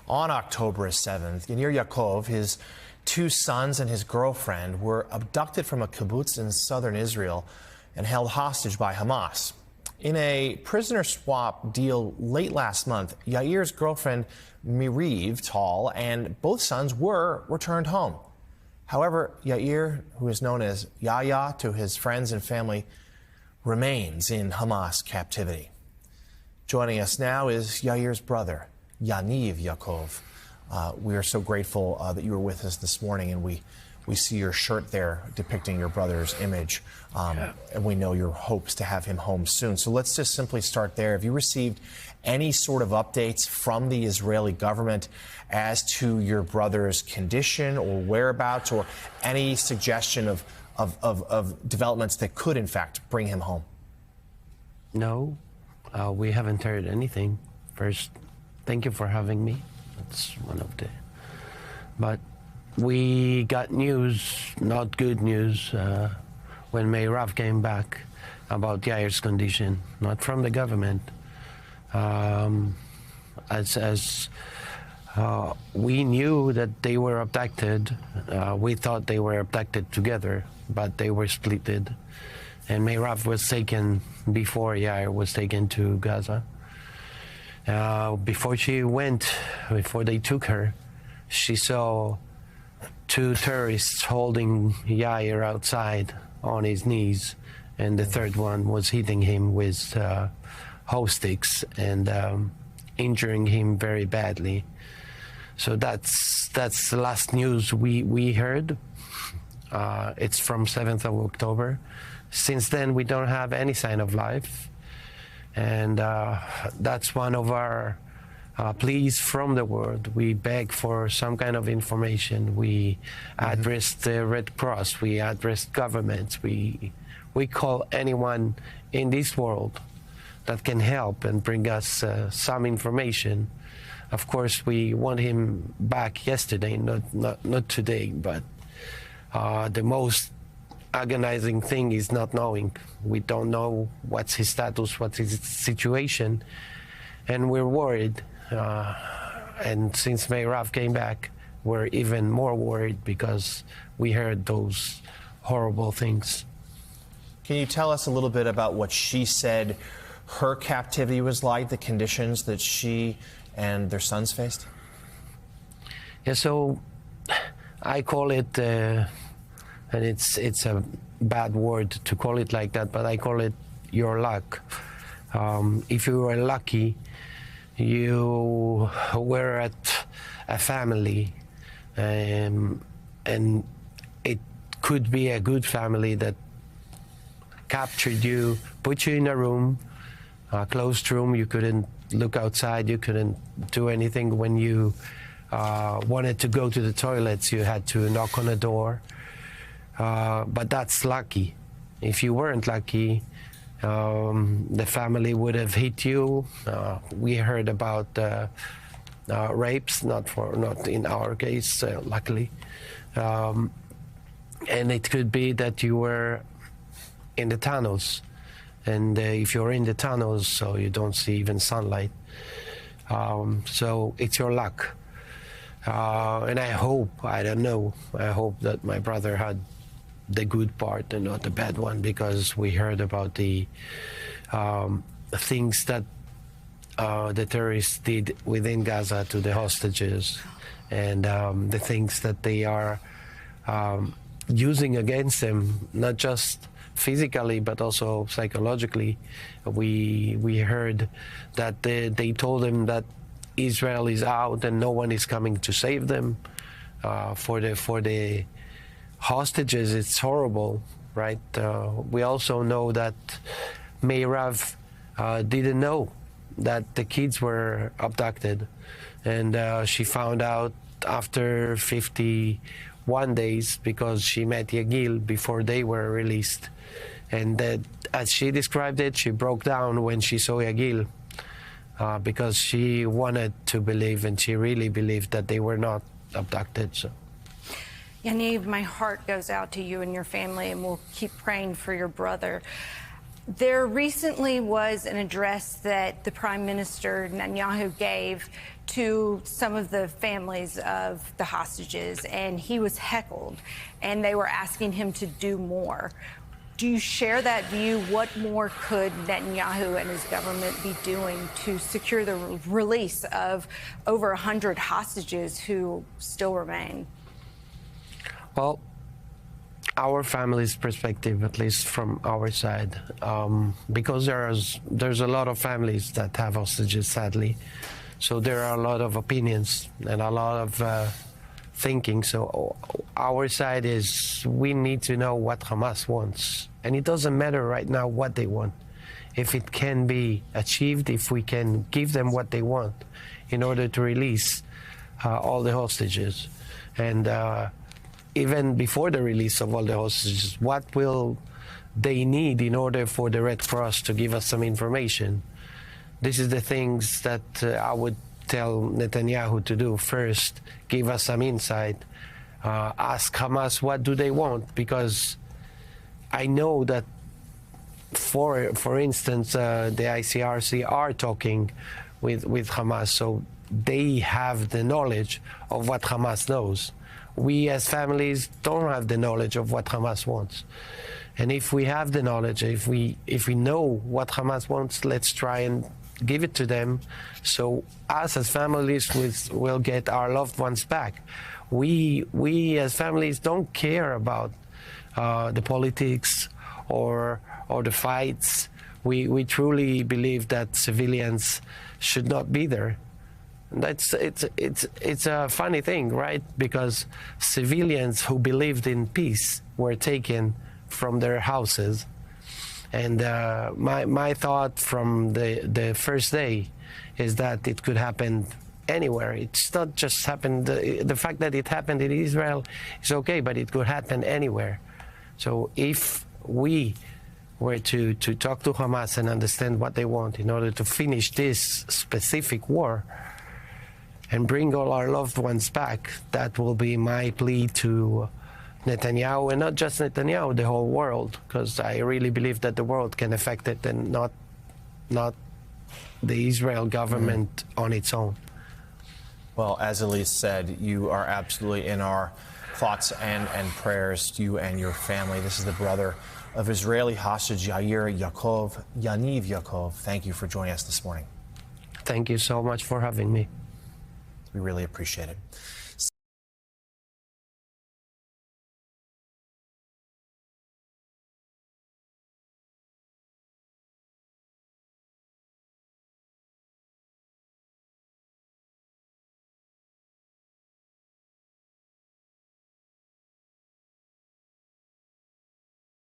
On October 7th, Yair Yaakov, his two sons and his girlfriend were abducted from a kibbutz in southern Israel and held hostage by Hamas. In a prisoner swap deal late last month, Yair's girlfriend Miriv Tal and both sons were returned home. However, Yair, who is known as Yaya to his friends and family, remains in Hamas captivity. Joining us now is Yair's brother, Yaniv Yaakov. We are so grateful that you were with us this morning, and we see your shirt there depicting your brother's image, and we know your hopes to have him home soon. So let's just simply start there. Have you received any sort of updates from the Israeli government as to your brother's condition or whereabouts, or any suggestion of developments that could, in fact, bring him home? No, we haven't heard anything. First, thank you for having me. That's one of the... But we got news, not good news, when Meirav came back about Yair's condition, not from the government. We knew that they were abducted. We thought they were abducted together, but they were splitted. And Meirav was taken before Yair was taken to Gaza. Before they took her, she saw two terrorists holding Yair outside on his knees, and the third one was hitting him with hoe sticks and injuring him very badly. So that's the last news we heard. It's from 7th of October. Since then, we don't have any sign of life. And that's one of our pleas from the world. We beg for some kind of information. We addressed the Red Cross. We addressed governments. We call anyone in this world that can help and bring us some information. Of course, we want him back yesterday, not today. But the most agonizing thing is not knowing. We don't know what's his status, what's his situation, and we're worried. And since Meirav came back, we're even more worried because we heard those horrible things. Can you tell us a little bit about what she said her captivity was like, the conditions that she and their sons faced? Yeah, so I call it, and it's a bad word to call it like that, but I call it your luck. If you were lucky, you were at a family, and it could be a good family that captured you, put you in a room, a closed room. You couldn't look outside, you couldn't do anything. When you wanted to go to the toilets, you had to knock on a door. But that's lucky. If you weren't lucky, the family would have hit you. We heard about rapes, not in our case, luckily. And it could be that you were in the tunnels, and if you're in the tunnels, so you don't see even sunlight. So it's your luck. And I hope that my brother had the good part and not the bad one, because we heard about the things that the terrorists did within Gaza to the hostages, and the things that they are using against them, not just physically but also psychologically. We heard that they told them that Israel is out and no one is coming to save them. For the hostages, it's horrible, right? We also know that Meirav didn't know that the kids were abducted, and she found out after 51 days because she met Yagil before they were released. And that, as she described it, she broke down when she saw Yagil, because she wanted to believe, and she really believed that they were not abducted. So. Yaniv, my heart goes out to you and your family, and we'll keep praying for your brother. There recently was an address that the Prime Minister Netanyahu gave to some of the families of the hostages, and he was heckled, and they were asking him to do more. Do you share that view? What more could Netanyahu and his government be doing to secure the release of over 100 hostages who still remain? Well, our family's perspective, at least from our side, because there's a lot of families that have hostages, sadly. So there are a lot of opinions and a lot of thinking. So our side is we need to know what Hamas wants. And it doesn't matter right now what they want. If it can be achieved, if we can give them what they want in order to release all the hostages. And even before the release of all the hostages, what will they need in order for the Red Cross to give us some information? This is the things that I would tell Netanyahu to do. First, give us some insight. Ask Hamas what do they want, because I know that, for instance, the ICRC are talking with Hamas, so they have the knowledge of what Hamas knows. We as families don't have the knowledge of what Hamas wants. And if we have the knowledge, if we know what Hamas wants, let's try and give it to them, so us as families will get our loved ones back. We as families don't care about the politics or the fights. We truly believe that civilians should not be there. It's a funny thing, right? Because civilians who believed in peace were taken from their houses. And my thought from the first day is that it could happen anywhere. It's not just happened. The fact that it happened in Israel is okay, but it could happen anywhere. So if we were to talk to Hamas and understand what they want in order to finish this specific war and bring all our loved ones back, that will be my plea to Netanyahu, and not just Netanyahu, the whole world, because I really believe that the world can affect it and not the Israel government on its own. Well, as Elise said, you are absolutely in our thoughts and prayers, you and your family. This is the brother of Israeli hostage Yair Yaakov, Yaniv Yaakov. Thank you for joining us this morning. Thank you so much for having me. We really appreciate it.